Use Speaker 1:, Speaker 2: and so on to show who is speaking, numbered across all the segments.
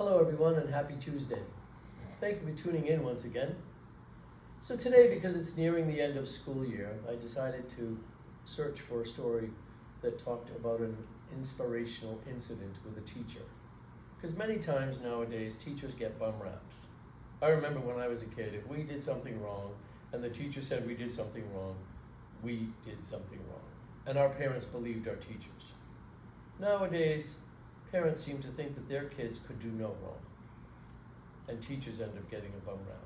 Speaker 1: Hello everyone and happy Tuesday. Thank you for tuning in once again. So today, because it's nearing the end of school year, I decided to search for a story that talked about an inspirational incident with a teacher. Because many times nowadays, teachers get bum raps. I remember when I was a kid, if we did something wrong and the teacher said we did something wrong, we did something wrong. And our parents believed our teachers. Nowadays, parents seem to think that their kids could do no wrong, and teachers end up getting a bum rap.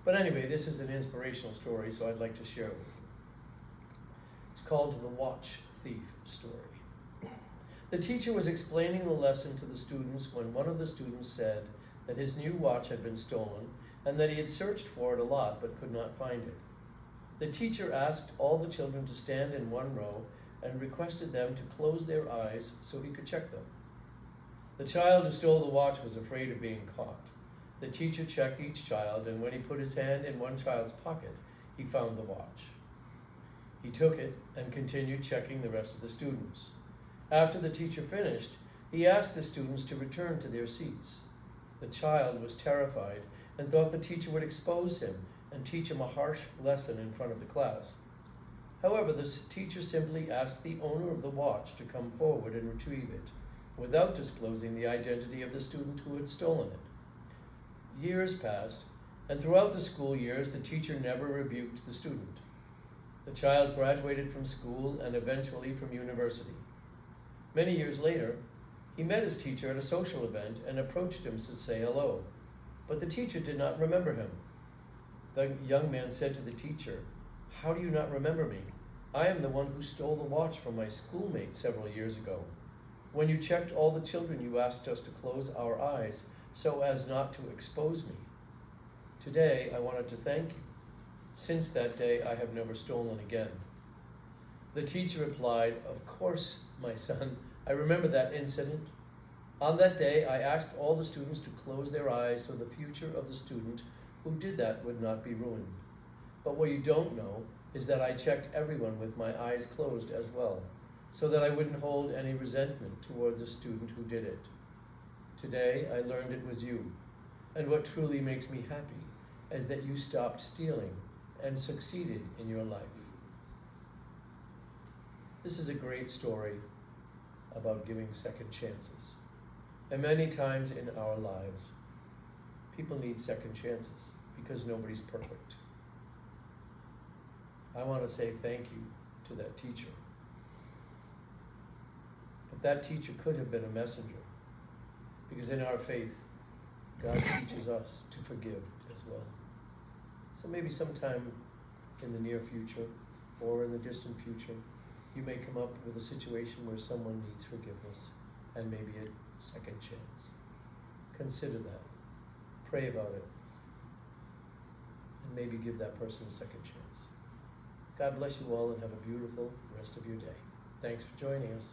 Speaker 1: But anyway, this is an inspirational story, so I'd like to share it with you. It's called The Watch Thief Story. The teacher was explaining the lesson to the students when one of the students said that his new watch had been stolen and that he had searched for it a lot but could not find it. The teacher asked all the children to stand in one row and requested them to close their eyes so he could check them. The child who stole the watch was afraid of being caught. The teacher checked each child, and when he put his hand in one child's pocket, he found the watch. He took it and continued checking the rest of the students. After the teacher finished, he asked the students to return to their seats. The child was terrified and thought the teacher would expose him and teach him a harsh lesson in front of the class. However, the teacher simply asked the owner of the watch to come forward and retrieve it, without disclosing the identity of the student who had stolen it. Years passed, and throughout the school years, the teacher never rebuked the student. The child graduated from school and eventually from university. Many years later, he met his teacher at a social event and approached him to say hello, but the teacher did not remember him. The young man said to the teacher, "How do you not remember me? I am the one who stole the watch from my schoolmate several years ago. When you checked all the children, you asked us to close our eyes so as not to expose me. Today, I wanted to thank you. Since that day, I have never stolen again." The teacher replied, "Of course, my son, I remember that incident. On that day, I asked all the students to close their eyes so the future of the student who did that would not be ruined. But what you don't know is that I checked everyone with my eyes closed as well, so that I wouldn't hold any resentment toward the student who did it. Today, I learned it was you, and what truly makes me happy is that you stopped stealing and succeeded in your life." This is a great story about giving second chances. And many times in our lives, people need second chances because nobody's perfect. I want to say thank you to that teacher. But that teacher could have been a messenger, because in our faith, God teaches us to forgive as well. So maybe sometime in the near future or in the distant future, you may come up with a situation where someone needs forgiveness and maybe a second chance. Consider that. Pray about it. And maybe give that person a second chance. God bless you all and have a beautiful rest of your day. Thanks for joining us.